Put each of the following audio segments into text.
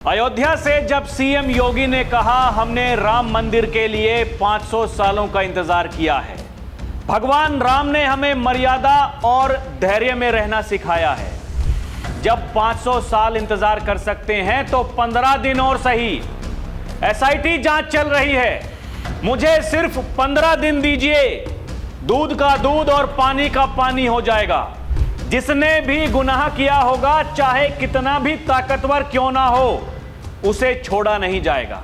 अयोध्या से जब सीएम योगी ने कहा हमने राम मंदिर के लिए 500 सालों का इंतजार किया है, भगवान राम ने हमें मर्यादा और धैर्य में रहना सिखाया है। जब 500 साल इंतजार कर सकते हैं तो 15 दिन और सही। एसआईटी जांच चल रही है, मुझे सिर्फ 15 दिन दीजिए, दूध का दूध और पानी का पानी हो जाएगा। जिसने भी गुनाह किया होगा, चाहे कितना भी ताकतवर क्यों ना हो, उसे छोड़ा नहीं जाएगा।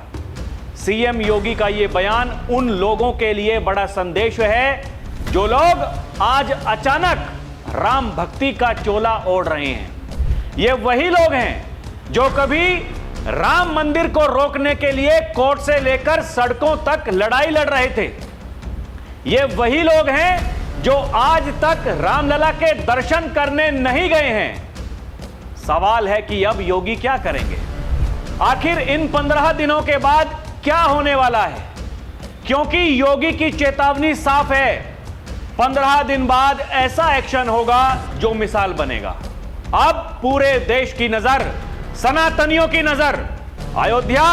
सीएम योगी का यह बयान उन लोगों के लिए बड़ा संदेश है जो लोग आज अचानक राम भक्ति का चोला ओढ़ रहे हैं। ये वही लोग हैं जो कभी राम मंदिर को रोकने के लिए कोर्ट से लेकर सड़कों तक लड़ाई लड़ रहे थे। ये वही लोग हैं जो आज तक रामलला के दर्शन करने नहीं गए हैं। सवाल है कि अब योगी क्या करेंगे? आखिर इन 15 दिनों के बाद क्या होने वाला है? क्योंकि योगी की चेतावनी साफ है, 15 दिन बाद ऐसा एक्शन होगा जो मिसाल बनेगा। अब पूरे देश की नजर, सनातनियों की नजर अयोध्या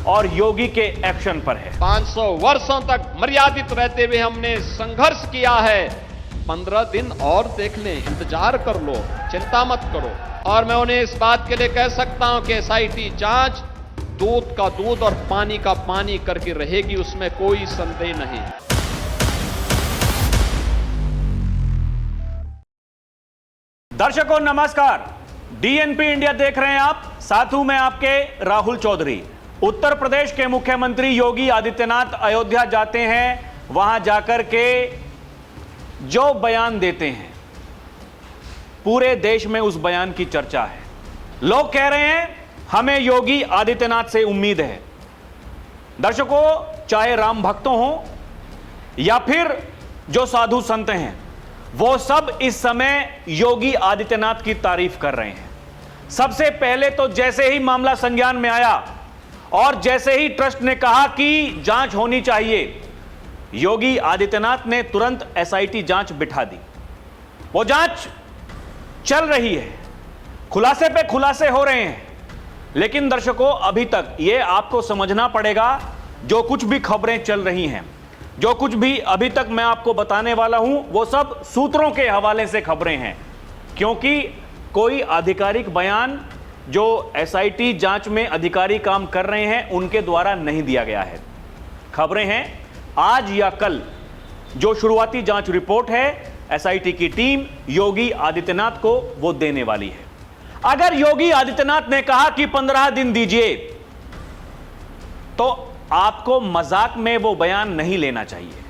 और योगी के एक्शन पर है। 500 वर्षों तक मर्यादित रहते हुए हमने संघर्ष किया है। 15 दिन और देख लें, इंतजार कर लो, चिंता मत करो। और मैं उन्हें इस बात के लिए कह सकता हूं कि एसआईटी जांच दूध का दूध और पानी का पानी करके रहेगी, उसमें कोई संदेह नहीं। दर्शकों नमस्कार, डीएनपी इंडिया देख रहे हैं आप, साथ हूं मैं आपके राहुल चौधरी। उत्तर प्रदेश के मुख्यमंत्री योगी आदित्यनाथ अयोध्या जाते हैं, वहां जाकर के जो बयान देते हैं, पूरे देश में उस बयान की चर्चा है। लोग कह रहे हैं हमें योगी आदित्यनाथ से उम्मीद है। दर्शकों, चाहे राम भक्तों हो या फिर जो साधु संत हैं, वो सब इस समय योगी आदित्यनाथ की तारीफ कर रहे हैं। सबसे पहले तो जैसे ही मामला संज्ञान में आया और जैसे ही ट्रस्ट ने कहा कि जांच होनी चाहिए, योगी आदित्यनाथ ने तुरंत एसआईटी जांच बिठा दी। वो जांच चल रही है, खुलासे पे खुलासे हो रहे हैं। लेकिन दर्शकों, अभी तक ये आपको समझना पड़ेगा, जो कुछ भी खबरें चल रही हैं, जो कुछ भी अभी तक मैं आपको बताने वाला हूं, वो सब सूत्रों के हवाले से खबरें हैं। क्योंकि कोई आधिकारिक बयान जो एसआईटी जांच में अधिकारी काम कर रहे हैं उनके द्वारा नहीं दिया गया है। खबरें हैं आज या कल जो शुरुआती जांच रिपोर्ट है एसआईटी की टीम योगी आदित्यनाथ को वो देने वाली है। अगर योगी आदित्यनाथ ने कहा कि 15 दिन दीजिए, तो आपको मजाक में वो बयान नहीं लेना चाहिए।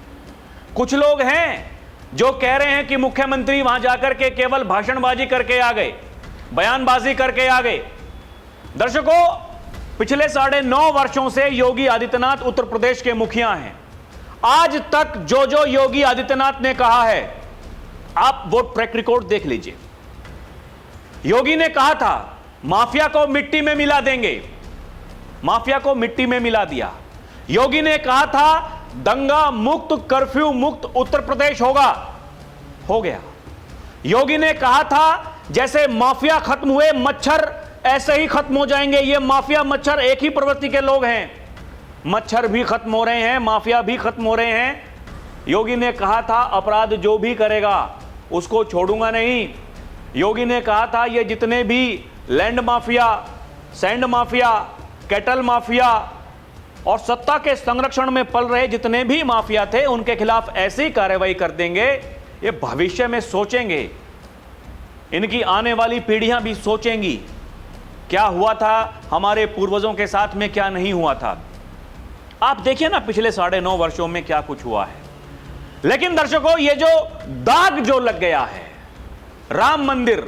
कुछ लोग हैं जो कह रहे हैं कि मुख्यमंत्री वहां जाकर के केवल भाषणबाजी करके आ गए, बयानबाजी करके आ गए। दर्शकों, पिछले 9.5 वर्षों से योगी आदित्यनाथ उत्तर प्रदेश के मुखिया हैं। आज तक जो योगी आदित्यनाथ ने कहा है, आप वो ट्रैक रिकॉर्ड देख लीजिए। योगी ने कहा था माफिया को मिट्टी में मिला देंगे, माफिया को मिट्टी में मिला दिया। योगी ने कहा था दंगा मुक्त, कर्फ्यू मुक्त उत्तर प्रदेश होगा, हो गया। योगी ने कहा था जैसे माफिया खत्म हुए, मच्छर ऐसे ही खत्म हो जाएंगे। ये माफिया मच्छर एक ही प्रवृत्ति के लोग हैं, मच्छर भी खत्म हो रहे हैं, माफिया भी खत्म हो रहे हैं। योगी ने कहा था अपराध जो भी करेगा उसको छोड़ूंगा नहीं। योगी ने कहा था ये जितने भी land mafia, sand mafia, cattle mafia और सत्ता के संरक्षण में पल रहे जितने भी माफिया थे, उनके खिलाफ ऐसी कार्रवाई कर देंगे, ये भविष्य में सोचेंगे, इनकी आने वाली पीढ़ियां भी सोचेंगी क्या हुआ था हमारे पूर्वजों के साथ में, क्या नहीं हुआ था। आप देखिए ना पिछले 9.5 वर्षों में क्या कुछ हुआ है। लेकिन दर्शकों, ये जो दाग जो लग गया है, राम मंदिर,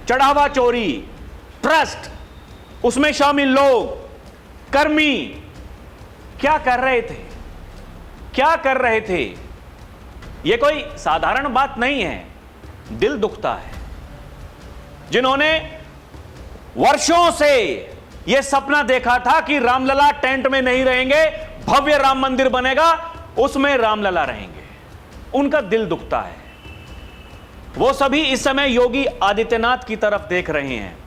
चढ़ावा चोरी, ट्रस्ट, उसमें शामिल लोग, कर्मी क्या कर रहे थे, क्या कर रहे थे, ये कोई साधारण बात नहीं है। दिल दुखता है। जिन्होंने वर्षों से यह सपना देखा था कि रामलला टेंट में नहीं रहेंगे, भव्य राम मंदिर बनेगा, उसमें रामलला रहेंगे, उनका दिल दुखता है। वो सभी इस समय योगी आदित्यनाथ की तरफ देख रहे हैं।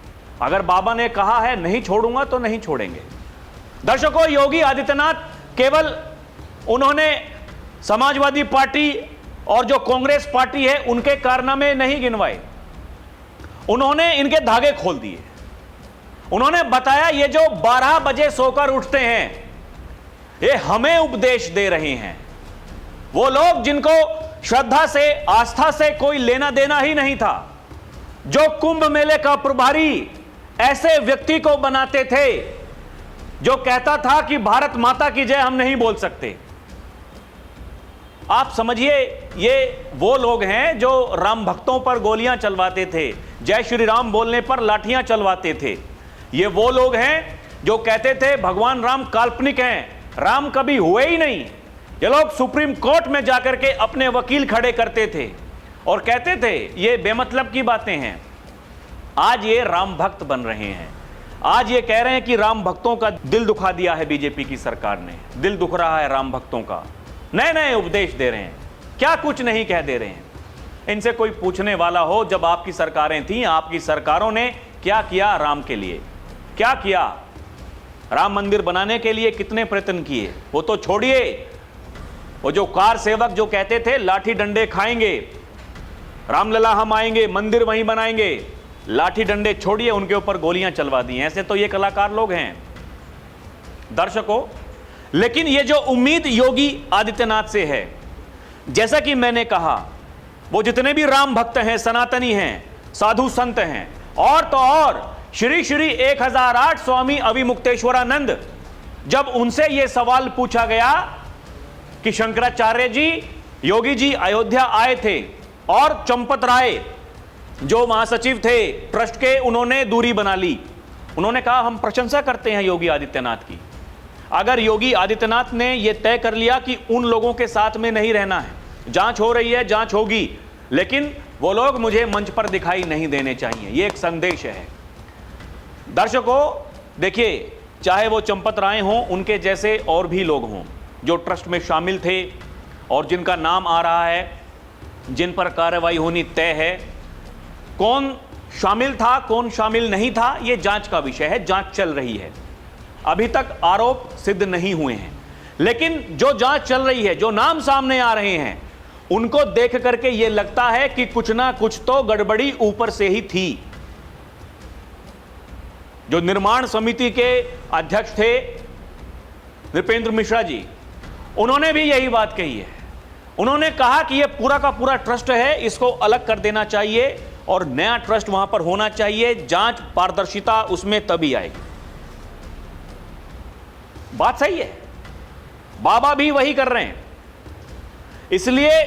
अगर बाबा ने कहा है नहीं छोड़ूंगा तो नहीं छोड़ेंगे। दर्शकों, योगी आदित्यनाथ केवल उन्होंने समाजवादी पार्टी और जो कांग्रेस पार्टी है उनके कारनामे नहीं गिनवाए, उन्होंने इनके धागे खोल दिए। उन्होंने बताया ये जो 12 बजे सोकर उठते हैं ये हमें उपदेश दे रहे हैं। वो लोग जिनको श्रद्धा से, आस्था से कोई लेना देना ही नहीं था, जो कुंभ मेले का प्रभारी ऐसे व्यक्ति को बनाते थे जो कहता था कि भारत माता की जय हम नहीं बोल सकते। आप समझिए, ये वो लोग हैं जो राम भक्तों पर गोलियां चलवाते थे, जय श्री राम बोलने पर लाठियां चलवाते थे। ये वो लोग हैं जो कहते थे भगवान राम काल्पनिक हैं, राम कभी हुए ही नहीं। ये लोग सुप्रीम कोर्ट में जाकर के अपने वकील खड़े करते थे और कहते थे ये बेमतलब की बातें हैं। आज ये राम भक्त बन रहे हैं, आज ये कह रहे हैं कि राम भक्तों का दिल दुखा दिया है बीजेपी की सरकार ने, दिल दुख रहा है राम भक्तों का। नए नए उपदेश दे रहे हैं, क्या कुछ नहीं कह दे रहे हैं। इनसे कोई पूछने वाला हो, जब आपकी सरकारें थीं, आपकी सरकारों ने क्या किया राम के लिए, क्या किया? राम मंदिर बनाने के लिए कितने प्रयत्न किए, वो तो छोड़िए। वो जो कार सेवक जो कहते थे लाठी डंडे खाएंगे, रामलला हम आएंगे, मंदिर वहीं बनाएंगे, लाठी डंडे छोड़िए, उनके ऊपर गोलियां चलवा दी। ऐसे तो ये कलाकार लोग हैं। दर्शकों, लेकिन ये जो उम्मीद योगी आदित्यनाथ से है, जैसा कि मैंने कहा, वो जितने भी राम भक्त हैं, सनातनी हैं, साधु संत हैं, और तो और श्री श्री 1008 स्वामी अविमुक्तेश्वरानंद, जब उनसे यह सवाल पूछा गया कि शंकराचार्य जी, योगी जी अयोध्या आए थे और चंपत राय जो महासचिव थे ट्रस्ट के, उन्होंने दूरी बना ली। उन्होंने कहा हम प्रशंसा करते हैं योगी आदित्यनाथ की। अगर योगी आदित्यनाथ ने यह तय कर लिया कि उन लोगों के साथ में नहीं रहना है, जांच हो रही है, जांच होगी, लेकिन वो लोग मुझे मंच पर दिखाई नहीं देने चाहिए, यह एक संदेश है। दर्शकों देखिए, चाहे वो चंपत राय हों, उनके जैसे और भी लोग हों जो ट्रस्ट में शामिल थे और जिनका नाम आ रहा है, जिन पर कार्रवाई होनी तय है, कौन शामिल था कौन शामिल नहीं था, यह जांच का विषय है, जांच चल रही है। अभी तक आरोप सिद्ध नहीं हुए हैं, लेकिन जो जांच चल रही है, जो नाम सामने आ रहे हैं, उनको देख करके यह लगता है कि कुछ ना कुछ तो गड़बड़ी ऊपर से ही थी। जो निर्माण समिति के अध्यक्ष थे नृपेंद्र मिश्रा जी, उन्होंने भी यही बात कही है। उन्होंने कहा कि यह पूरा का पूरा ट्रस्ट है, इसको अलग कर देना चाहिए और नया ट्रस्ट वहां पर होना चाहिए, जांच पारदर्शिता उसमें तभी आएगी। बात सही है, बाबा भी वही कर रहे हैं। इसलिए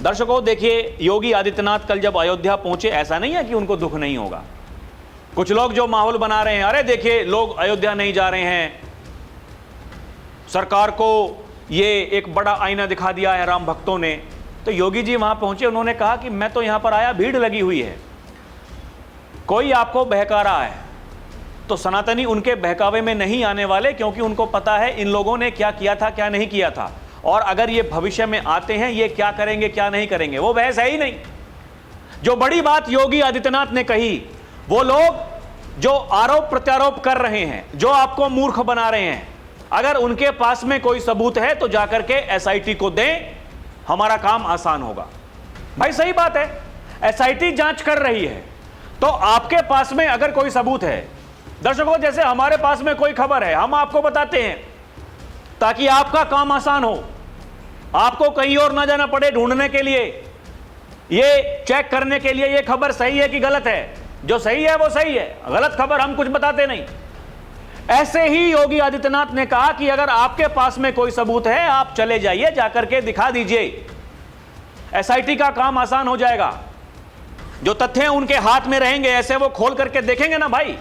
दर्शकों देखिए, योगी आदित्यनाथ कल जब अयोध्या पहुंचे, ऐसा नहीं है कि उनको दुख नहीं होगा। कुछ लोग जो माहौल बना रहे हैं, अरे देखिए लोग अयोध्या नहीं जा रहे हैं, सरकार को ये एक बड़ा आईना दिखा दिया है राम भक्तों ने। तो योगी जी वहां पहुंचे, उन्होंने कहा कि मैं तो यहां पर आया, भीड़ लगी हुई है, कोई आपको बहका रहा है तो सनातनी उनके बहकावे में नहीं आने वाले, क्योंकि उनको पता है इन लोगों ने क्या किया था, क्या नहीं किया था, और अगर ये भविष्य में आते हैं ये क्या करेंगे क्या नहीं करेंगे, वो बहस है ही नहीं। जो बड़ी बात योगी आदित्यनाथ ने कही, वो लोग जो आरोप प्रत्यारोप कर रहे हैं, जो आपको मूर्ख बना रहे हैं, अगर उनके पास में कोई सबूत है तो जाकर के एसआईटी को दें, हमारा काम आसान होगा। भाई सही बात है, एसआईटी जांच कर रही है, तो आपके पास में अगर कोई सबूत है, दर्शकों जैसे हमारे पास में कोई खबर है, हम आपको बताते हैं ताकि आपका काम आसान हो, आपको कहीं और ना जाना पड़े ढूंढने के लिए, ये चेक करने के लिए ये खबर सही है कि गलत है। जो सही है वो सही है, गलत खबर हम कुछ बताते नहीं। ऐसे ही योगी आदित्यनाथ ने कहा कि अगर आपके पास में कोई सबूत है, आप चले जाइए, जाकर के दिखा दीजिए, एसआईटी का काम आसान हो जाएगा। जो तथ्य उनके हाथ में रहेंगे, ऐसे वो खोल करके देखेंगे ना भाई,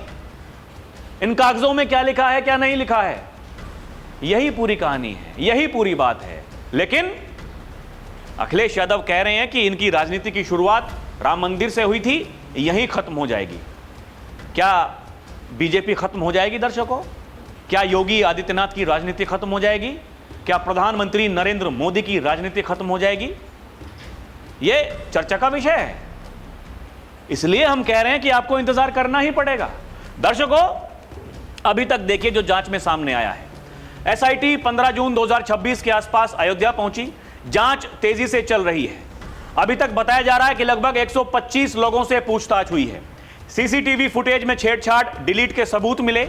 इन कागजों में क्या लिखा है क्या नहीं लिखा है। यही पूरी कहानी है, यही पूरी बात है। लेकिन अखिलेश यादव कह रहे हैं कि इनकी राजनीति की शुरुआत राम मंदिर से हुई थी, यहीं खत्म हो जाएगी। क्या बीजेपी खत्म हो जाएगी दर्शकों? क्या योगी आदित्यनाथ की राजनीति खत्म हो जाएगी? क्या प्रधानमंत्री नरेंद्र मोदी की राजनीति खत्म हो जाएगी? यह चर्चा का विषय है। इसलिए हम कह रहे हैं कि आपको इंतजार करना ही पड़ेगा। दर्शकों, अभी तक देखिए जो जांच में सामने आया है। एसआईटी 15 जून 2026 के आसपास अयोध्या पहुंची। जांच तेजी से चल रही है। अभी तक बताया जा रहा है कि लगभग 125 लोगों से पूछताछ हुई है। सीसीटीवी फुटेज में छेड़छाड़, डिलीट के सबूत मिले।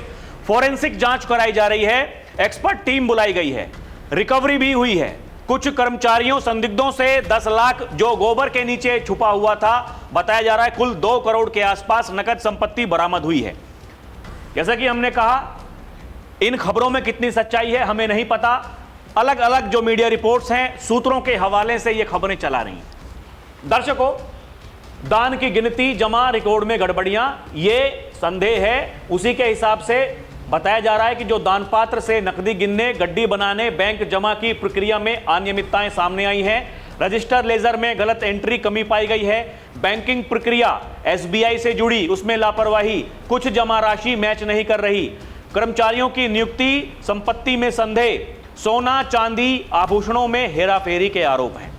फोरेंसिक जांच कराई जा रही है। एक्सपर्ट टीम बुलाई गई है। रिकवरी भी हुई है। कुछ कर्मचारियों संदिग्धों से 10 लाख जो गोबर के नीचे छुपा हुआ था, बताया जा रहा है कुल 2 करोड़ के आसपास नकद संपत्ति बरामद हुई है। जैसा कि हमने कहा, इन खबरों में कितनी सच्चाई है हमें नहीं पता। अलग अलग जो मीडिया रिपोर्ट्स हैं, सूत्रों के हवाले से ये खबरें चला रही हैं। दर्शकों, दान की गिनती, जमा, रिकॉर्ड में गड़बड़ियां, ये संदेह है। उसी के हिसाब से बताया जा रहा है कि जो दान पात्र से नकदी गिनने, गड्डी बनाने, बैंक जमा की प्रक्रिया में अनियमितताएं सामने आई हैं। रजिस्टर लेजर में गलत एंट्री, कमी पाई गई है। बैंकिंग प्रक्रिया एसबीआई से जुड़ी, उसमें लापरवाही, कुछ जमा राशि मैच नहीं कर रही। कर्मचारियों की नियुक्ति, संपत्ति में संदेह, सोना चांदी आभूषणों में हेराफेरी के आरोप हैं।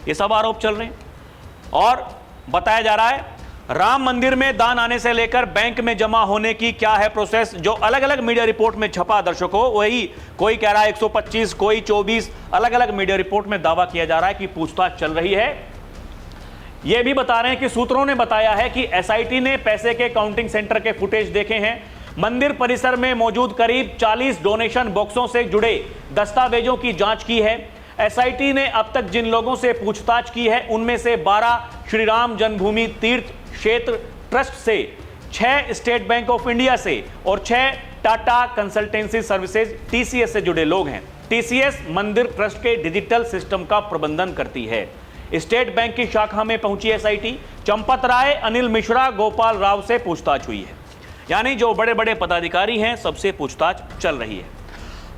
ये सब आरोप चल रहे हैं। और बताया जा रहा है राम मंदिर में दान आने से लेकर बैंक में जमा होने की क्या है प्रोसेस, जो अलग अलग मीडिया रिपोर्ट में छपा दर्शकों, वही कोई कह रहा है 125, कोई 24, अलग अलग मीडिया रिपोर्ट में दावा किया जा रहा है कि पूछताछ चल रही है। यह भी बता रहे हैं कि सूत्रों ने बताया है कि एसआईटी ने पैसे के काउंटिंग सेंटर के फुटेज देखे हैं। मंदिर परिसर में मौजूद करीब 40 डोनेशन बॉक्सों से जुड़े दस्तावेजों की जांच की है। एसआईटी ने अब तक जिन लोगों से पूछताछ की है, उनमें से 12 श्री राम जन्मभूमि तीर्थ क्षेत्र ट्रस्ट से, 6 स्टेट बैंक ऑफ इंडिया से और 6 टाटा कंसल्टेंसी सर्विसेज टीसीएस से जुड़े लोग हैं। टीसीएस मंदिर ट्रस्ट के डिजिटल सिस्टम का प्रबंधन करती है। स्टेट बैंक की शाखा में पहुंची एसआईटी। चंपत राय, अनिल मिश्रा, गोपाल राव से पूछताछ हुई है। यानी जो बड़े बड़े पदाधिकारी हैं, सबसे पूछताछ चल रही है।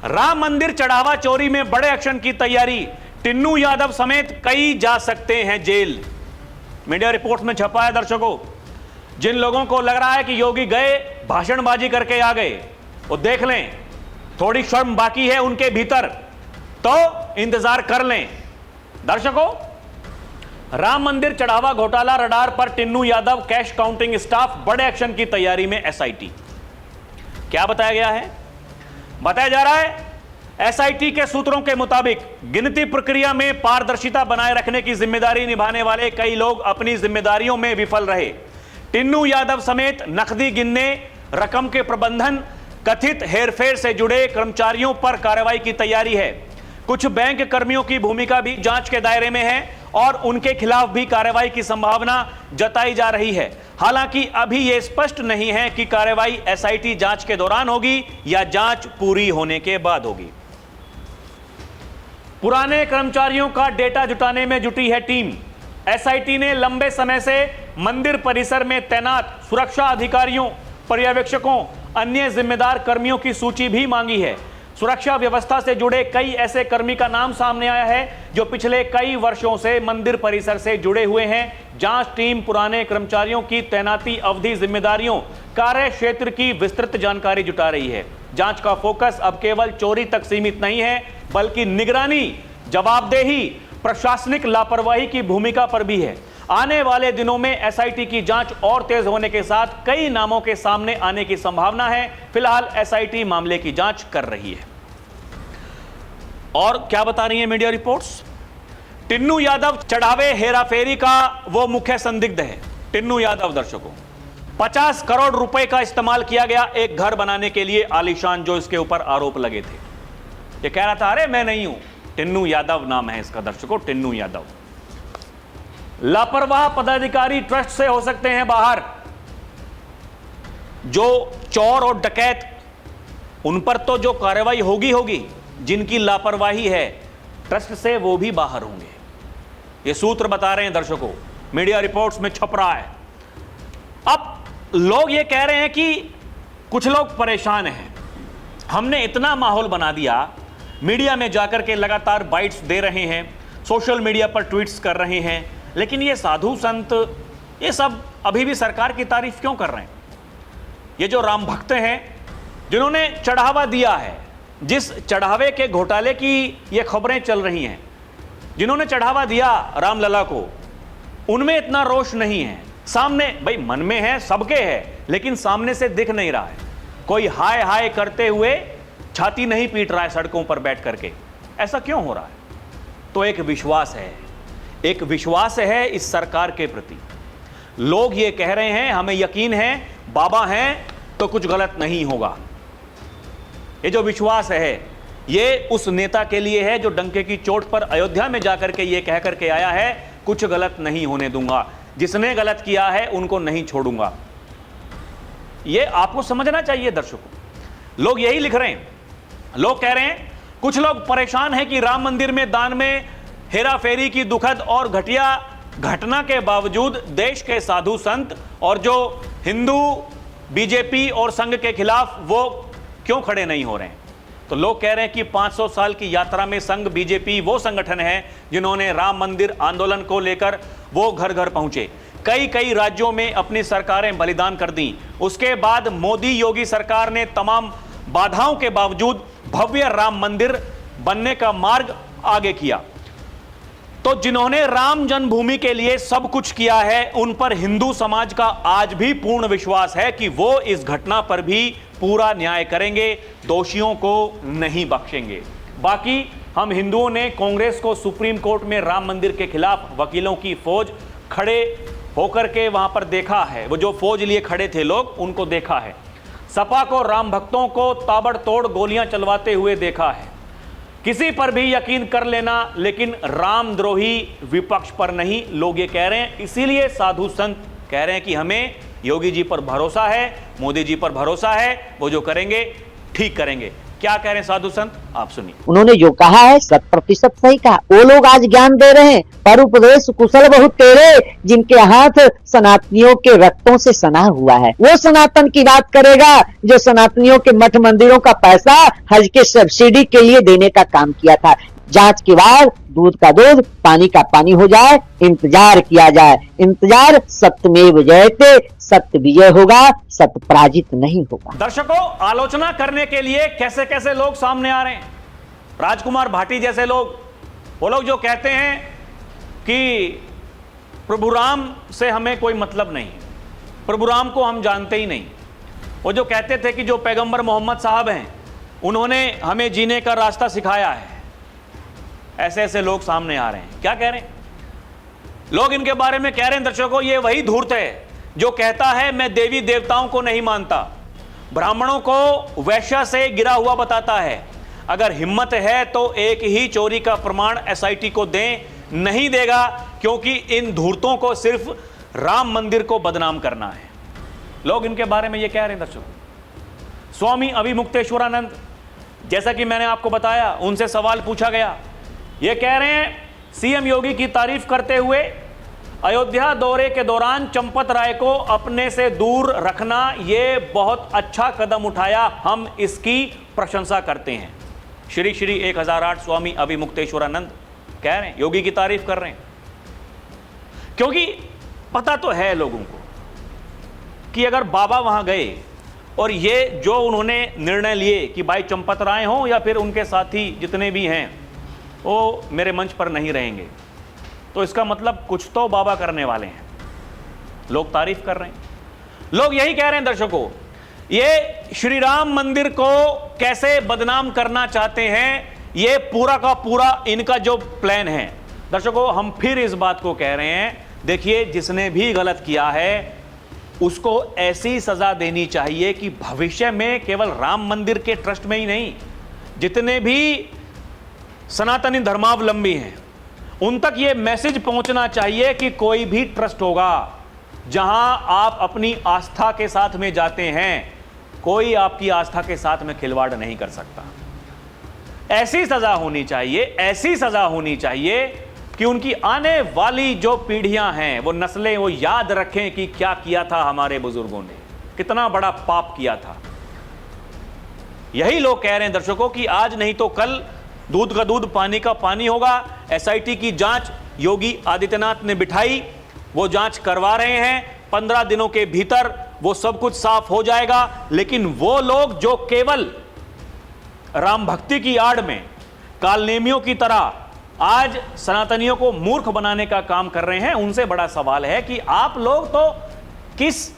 राम मंदिर चढ़ावा चोरी में बड़े एक्शन की तैयारी। टिन्नू यादव समेत कई जा सकते हैं जेल। मीडिया रिपोर्ट में छपा है दर्शकों। जिन लोगों को लग रहा है कि योगी गए, भाषणबाजी करके आ गए, वो देख लें, थोड़ी शर्म बाकी है उनके भीतर, तो इंतजार कर लें। दर्शकों, राम मंदिर चढ़ावा घोटाला रडार पर Tinnu Yadav, cash counting staff, बड़े एक्शन की तैयारी में एसआईटी। क्या बताया गया है? बताया जा रहा है एसआईटी के सूत्रों के मुताबिक गिनती प्रक्रिया में पारदर्शिता बनाए रखने की जिम्मेदारी निभाने वाले कई लोग अपनी जिम्मेदारियों में विफल रहे। टिन्नू यादव समेत नकदी गिनने, रकम के प्रबंधन, कथित हेरफेर से जुड़े कर्मचारियों पर कार्रवाई की तैयारी है। कुछ बैंक कर्मियों की भूमिका भी जांच के दायरे में है और उनके खिलाफ भी कार्रवाई की संभावना जताई जा रही है। हालांकि अभी यह स्पष्ट नहीं है कि कार्रवाई एसआईटी जांच के दौरान होगी या जांच पूरी होने के बाद होगी। पुराने कर्मचारियों का डेटा जुटाने में जुटी है टीम। एसआईटी ने लंबे समय से मंदिर परिसर में तैनात सुरक्षा अधिकारियों, पर्यवेक्षकों, अन्य जिम्मेदार कर्मियों की सूची भी मांगी है। सुरक्षा व्यवस्था से जुड़े कई ऐसे कर्मी का नाम सामने आया है जो पिछले कई वर्षों से मंदिर परिसर से जुड़े हुए हैं। जांच टीम पुराने कर्मचारियों की तैनाती अवधि, जिम्मेदारियों, कार्य क्षेत्र की विस्तृत जानकारी जुटा रही है। जांच का फोकस अब केवल चोरी तक सीमित नहीं है, बल्कि निगरानी, जवाबदेही, प्रशासनिक लापरवाही की भूमिका पर भी है। आने वाले दिनों में एसआईटी की जांच और तेज होने के साथ कई नामों के सामने आने की संभावना है। फिलहाल एसआईटी मामले की जांच कर रही है। और क्या बता रही है मीडिया रिपोर्ट्स? टिन्नू यादव चढ़ावे हेराफेरी का वो मुख्य संदिग्ध है। टिन्नू यादव दर्शकों, 50 करोड़ रुपए का इस्तेमाल किया गया एक घर बनाने के लिए आलीशान, जो इसके ऊपर आरोप लगे थे। ये कह रहा था अरे मैं नहीं हूं। टिन्नू यादव नाम है इसका दर्शकों, टिन्नू यादव। लापरवाह पदाधिकारी ट्रस्ट से हो सकते हैं बाहर। जो चोर और डकैत, उन पर तो जो कार्रवाई होगी, जिनकी लापरवाही है ट्रस्ट से, वो भी बाहर होंगे। ये सूत्र बता रहे हैं दर्शकों, मीडिया रिपोर्ट्स में छप रहा है। अब लोग ये कह रहे हैं कि कुछ लोग परेशान हैं, हमने इतना माहौल बना दिया, मीडिया में जाकर के लगातार बाइट्स दे रहे हैं, सोशल मीडिया पर ट्वीट्स कर रहे हैं, लेकिन ये साधु संत, ये सब अभी भी सरकार की तारीफ क्यों कर रहे हैं? ये जो राम भक्त हैं, जिन्होंने चढ़ावा दिया है, जिस चढ़ावे के घोटाले की ये खबरें चल रही हैं, जिन्होंने चढ़ावा दिया रामलला को, उनमें इतना रोष नहीं है। सामने भाई मन में है, सबके है, लेकिन सामने से दिख नहीं रहा है। कोई हाय हाय करते हुए छाती नहीं पीट रहा है सड़कों पर बैठ करके। ऐसा क्यों हो रहा है? तो एक विश्वास है इस सरकार के प्रति। लोग ये कह रहे हैं, हमें यकीन है बाबा हैं तो कुछ गलत नहीं होगा। ये जो विश्वास है ये उस नेता के लिए है जो डंके की चोट पर अयोध्या में जाकर के ये कह करके आया है, कुछ गलत नहीं होने दूंगा, जिसने गलत किया है उनको नहीं छोड़ूंगा। ये आपको समझना चाहिए दर्शकों। लोग यही लिख रहे हैं, लोग कह रहे हैं, कुछ लोग परेशान हैं कि राम मंदिर में दान में हेरा फेरी की दुखद और घटिया घटना के बावजूद देश के साधु संत और जो हिंदू बीजेपी और संघ के खिलाफ वो क्यों खड़े नहीं हो रहे हैं। तो लोग कह रहे हैं कि 500 साल की यात्रा में संघ बीजेपी वो संगठन है जिन्होंने राम मंदिर आंदोलन को लेकर वो घर घर पहुंचे, कई राज्यों में अपनी सरकारें बलिदान कर दी। उसके बाद मोदी योगी सरकार ने तमाम बाधाओं के बावजूद भव्य राम मंदिर बनने का मार्ग आगे किया। तो जिन्होंने राम जन्मभूमि के लिए सब कुछ किया है, उन पर हिंदू समाज का आज भी पूर्ण विश्वास है कि वो इस घटना पर भी पूरा न्याय करेंगे, दोषियों को नहीं बख्शेंगे। बाकी हम हिंदुओं ने कांग्रेस को सुप्रीम कोर्ट में राम मंदिर के खिलाफ वकीलों की फौज खड़े होकर के वहां पर देखा है। वो जो फौज लिए खड़े थे लोग, उनको देखा है। सपा को राम भक्तों को ताबड़तोड़ गोलियां चलवाते हुए देखा है। किसी पर भी यकीन कर लेना, लेकिन रामद्रोही विपक्ष पर नहीं, लोग ये कह रहे हैं। इसीलिए साधु संत कह रहे हैं कि हमें योगी जी पर भरोसा है, मोदी जी पर भरोसा है, वो जो करेंगे ठीक करेंगे। क्या कह रहे हैं साधु संत, आप सुनिए। उन्होंने जो कहा है 100% सही कहा। वो लोग आज ज्ञान दे रहे हैं, पर उपदेश कुशल बहुत तेरे, जिनके हाथ सनातनियों के रक्तों से सना हुआ है। वो सनातन की बात करेगा जो सनातनियों के मठ मंदिरों का पैसा हज के सब्सिडी के लिए देने का काम किया था। जांच के बाद दूध का दूध, पानी का पानी हो जाए, इंतजार किया जाए। इंतजार सत्यमेव जयते, सत्य विजय होगा, सत्य पराजित नहीं होगा। दर्शकों, आलोचना करने के लिए कैसे कैसे लोग सामने आ रहे हैं। राजकुमार भाटी जैसे लोग, वो लोग जो कहते हैं कि प्रभु राम से हमें कोई मतलब नहीं, प्रभु राम को हम जानते ही नहीं। वो जो कहते थे कि जो पैगंबर मोहम्मद साहब हैं उन्होंने हमें जीने का रास्ता सिखाया है। ऐसे ऐसे लोग सामने आ रहे हैं। क्या कह रहे हैं लोग इनके बारे में? कह रहे हैं दर्शकों, ये वही धूर्त है जो कहता है मैं देवी देवताओं को नहीं मानता, ब्राह्मणों को वैश्य से गिरा हुआ बताता है। अगर हिम्मत है तो एक ही चोरी का प्रमाण एसआईटी को दें, नहीं देगा क्योंकि इन धूर्तों को सिर्फ राम मंदिर को बदनाम करना है। लोग इनके बारे में ये कह रहे हैं दर्शकों। स्वामी अभिमुक्तेश्वरानंद, जैसा कि मैंने आपको बताया, उनसे सवाल पूछा गया। ये कह रहे हैं सीएम योगी की तारीफ करते हुए अयोध्या दौरे के दौरान चंपत राय को अपने से दूर रखना ये बहुत अच्छा कदम उठाया, हम इसकी प्रशंसा करते हैं। श्री श्री 1008 स्वामी अभिमुक्तेश्वरानंद कह रहे हैं, योगी की तारीफ कर रहे हैं। क्योंकि पता तो है लोगों को कि अगर बाबा वहां गए और ये जो उन्होंने निर्णय लिए कि भाई चंपत राय हों या फिर उनके साथी जितने भी हैं वो मेरे मंच पर नहीं रहेंगे, तो इसका मतलब कुछ तो बाबा करने वाले हैं। लोग तारीफ कर रहे हैं। लोग यही कह रहे हैं दर्शकों, ये श्री राम मंदिर को कैसे बदनाम करना चाहते हैं, ये पूरा का पूरा इनका जो प्लान है। दर्शकों, हम फिर इस बात को कह रहे हैं, देखिए जिसने भी गलत किया है उसको ऐसी सजा देनी चाहिए कि भविष्य में केवल राम मंदिर के ट्रस्ट में ही नहीं, जितने भी सनातनी धर्मावलंबी हैं उन तक यह मैसेज पहुंचना चाहिए कि कोई भी ट्रस्ट होगा जहां आप अपनी आस्था के साथ में जाते हैं, कोई आपकी आस्था के साथ में खिलवाड़ नहीं कर सकता। ऐसी सजा होनी चाहिए, ऐसी सजा होनी चाहिए कि उनकी आने वाली जो पीढ़ियां हैं, वो नस्लें, वो याद रखें कि क्या किया था हमारे बुजुर्गों ने, कितना बड़ा पाप किया था। यही लोग कह रहे हैं दर्शकों कि आज नहीं तो कल दूध का दूध, पानी का पानी होगा। एसआईटी की जांच योगी आदित्यनाथ ने बिठाई, वो जांच करवा रहे हैं। 15 दिनों के भीतर वो सब कुछ साफ हो जाएगा। लेकिन वो लोग जो केवल राम भक्ति की आड़ में कालनेमियों की तरह आज सनातनियों को मूर्ख बनाने का काम कर रहे हैं। उनसे बड़ा सवाल है कि आप लोग तो किस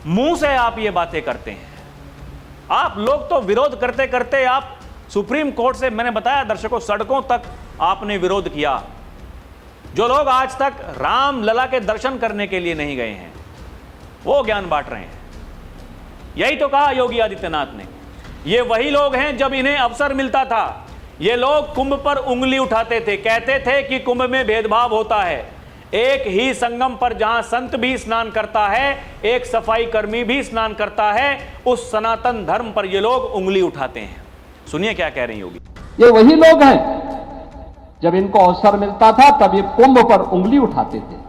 मुंह से आप ये बातें करते हैं? आप लोग तो विरोध करते करते आप सुप्रीम कोर्ट से, मैंने बताया दर्शकों, सड़कों तक आपने विरोध किया। जो लोग आज तक राम लला के दर्शन करने के लिए नहीं गए हैं वो ज्ञान बांट रहे हैं। यही तो कहा योगी आदित्यनाथ ने। ये वही लोग हैं, जब इन्हें अवसर मिलता था ये लोग कुंभ पर उंगली उठाते थे, कहते थे कि कुंभ में भेदभाव होता है। एक ही संगम पर जहां संत भी स्नान करता है, एक सफाई कर्मी भी स्नान करता है, उस सनातन धर्म पर ये लोग उंगली उठाते हैं। सुनिए क्या कह रहे हैं योगी। ये वही लोग हैं, जब इनको अवसर मिलता था तब ये कुंभ पर उंगली उठाते थे,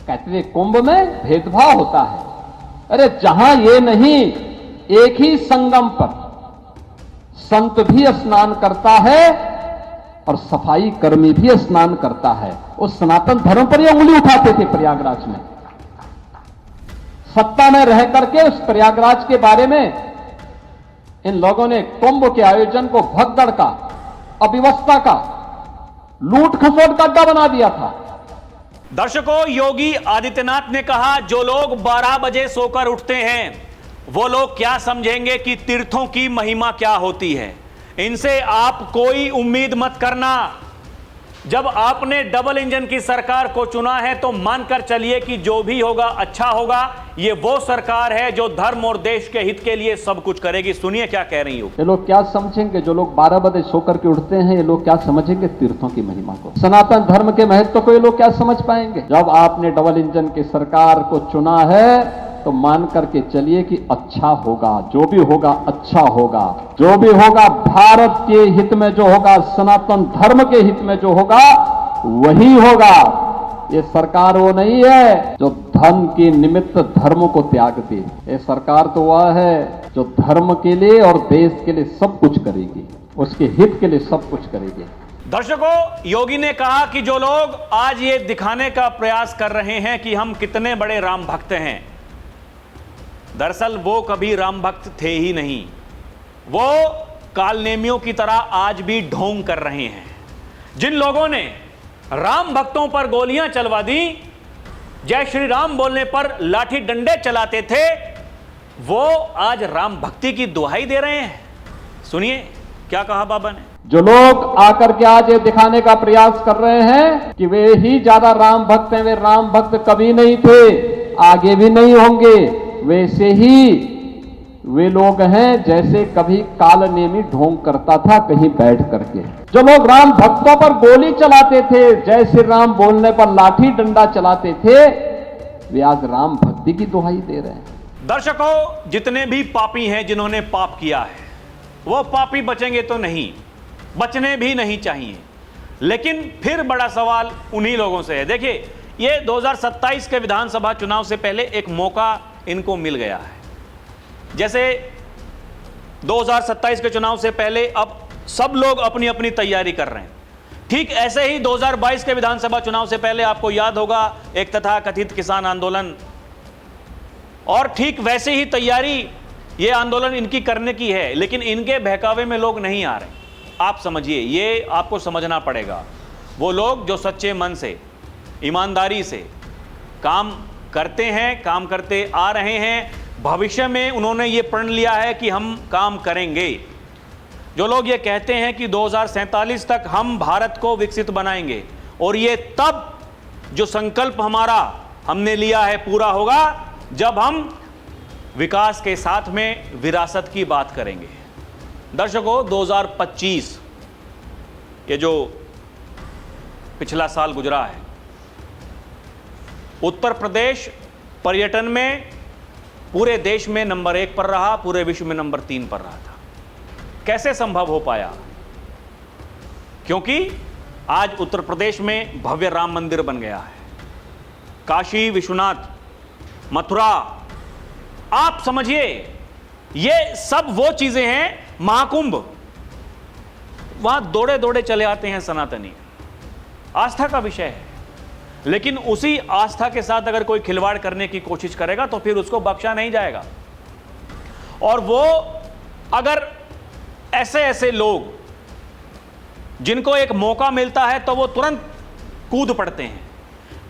कहते थे कुंभ में भेदभाव होता है। अरे जहां ये नहीं, एक ही संगम पर संत भी स्नान करता है और सफाई कर्मी भी स्नान करता है, उस सनातन धर्म पर ये उंगली उठाते थे। प्रयागराज में सत्ता में रह करके उस प्रयागराज के बारे में इन लोगों ने कुंभ के आयोजन को भगदड़ का, अव्यवस्था का, लूट खसोट का अड्डा बना दिया था। दर्शकों, योगी आदित्यनाथ ने कहा जो लोग 12 बजे सोकर उठते हैं वो लोग क्या समझेंगे कि तीर्थों की महिमा क्या होती है। इनसे आप कोई उम्मीद मत करना। जब आपने डबल इंजन की सरकार को चुना है तो मानकर चलिए कि जो भी होगा अच्छा होगा। ये वो सरकार है जो धर्म और देश के हित के लिए सब कुछ करेगी। सुनिए क्या कह रही हो। ये लोग क्या समझेंगे, जो लोग 12 बजे सोकर के उठते हैं, ये लोग क्या समझेंगे तीर्थों की महिमा को, सनातन धर्म के महत्व को ये लोग क्या समझ पाएंगे। जब आपने डबल इंजन की सरकार को चुना है तो मान करके चलिए कि अच्छा होगा, जो भी होगा अच्छा होगा, जो भी होगा भारत के हित में जो होगा, सनातन धर्म के हित में जो होगा वही होगा। ये सरकार वो नहीं है जो धन के निमित्त धर्म को त्याग दे। ये सरकार तो वह है जो धर्म के लिए और देश के लिए सब कुछ करेगी, उसके हित के लिए सब कुछ करेगी। दर्शकों, योगी ने कहा कि जो लोग आज ये दिखाने का प्रयास कर रहे हैं कि हम कितने बड़े राम भक्त हैं, दरअसल वो कभी राम भक्त थे ही नहीं। वो कालनेमियों की तरह आज भी ढोंग कर रहे हैं। जिन लोगों ने राम भक्तों पर गोलियां चलवा दी, जय श्री राम बोलने पर लाठी डंडे चलाते थे, वो आज राम भक्ति की दुहाई दे रहे हैं। सुनिए क्या कहा बाबा ने। जो लोग आकर के आज ये दिखाने का प्रयास कर रहे हैं कि वे ही ज्यादा राम भक्त हैं, वे राम भक्त कभी नहीं थे, आगे भी नहीं होंगे। वैसे ही वे लोग हैं जैसे कभी कालनेमी ढोंग करता था कहीं बैठ करके। जो लोग राम भक्तों पर गोली चलाते थे, जय श्री राम बोलने पर लाठी डंडा चलाते थे, वे आज राम भक्ति की दुहाई दे रहे हैं। दर्शकों, जितने भी पापी हैं, जिन्होंने पाप किया है, वो पापी बचेंगे तो नहीं, बचने भी नहीं चाहिए। लेकिन फिर बड़ा सवाल उन्हीं लोगों से है। देखिए, ये 2027 के विधानसभा चुनाव से पहले एक मौका इनको मिल गया है। जैसे 2027 के चुनाव से पहले अब सब लोग अपनी अपनी तैयारी कर रहे हैं, ठीक ऐसे ही 2022 के विधानसभा चुनाव से पहले आपको याद होगा एक तथाकथित किसान आंदोलन, और ठीक वैसे ही तैयारी ये आंदोलन इनकी करने की है। लेकिन इनके बहकावे में लोग नहीं आ रहे। आप समझिए, ये आपको समझना पड़ेगा। वो लोग जो सच्चे मन से, ईमानदारी से काम करते हैं, काम करते आ रहे हैं, भविष्य में उन्होंने ये प्रण लिया है कि हम काम करेंगे। जो लोग ये कहते हैं कि 2047 तक हम भारत को विकसित बनाएंगे, और ये तब जो संकल्प हमारा हमने लिया है पूरा होगा जब हम विकास के साथ में विरासत की बात करेंगे। दर्शकों, 2025 ये जो पिछला साल गुजरा है, उत्तर प्रदेश पर्यटन में पूरे देश में नंबर 1 पर रहा, पूरे विश्व में नंबर 3 पर रहा था। कैसे संभव हो पाया? क्योंकि आज उत्तर प्रदेश में भव्य राम मंदिर बन गया है, काशी विश्वनाथ, मथुरा। आप समझिए, ये सब वो चीजें हैं। महाकुंभ, वहां दौड़े दौड़े चले आते हैं सनातनी, आस्था का विषय है। लेकिन उसी आस्था के साथ अगर कोई खिलवाड़ करने की कोशिश करेगा तो फिर उसको बख्शा नहीं जाएगा। और वो अगर ऐसे ऐसे लोग जिनको एक मौका मिलता है तो वो तुरंत कूद पड़ते हैं।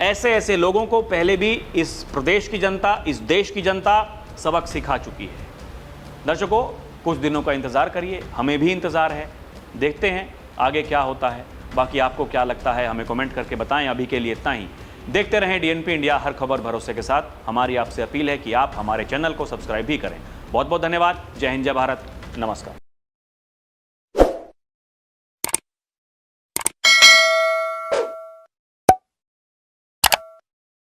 ऐसे ऐसे लोगों को पहले भी इस प्रदेश की जनता, इस देश की जनता सबक सिखा चुकी है। दर्शकों, कुछ दिनों का इंतजार करिए, हमें भी इंतजार है, देखते हैं आगे क्या होता है। बाकी आपको क्या लगता है हमें कमेंट करके बताएं। अभी के लिए इतना ही। देखते रहें डीएनपी इंडिया, हर खबर भरोसे के साथ। हमारी आपसे अपील है कि आप हमारे चैनल को सब्सक्राइब भी करें। बहुत बहुत धन्यवाद। जय हिंद, जय भारत, नमस्कार।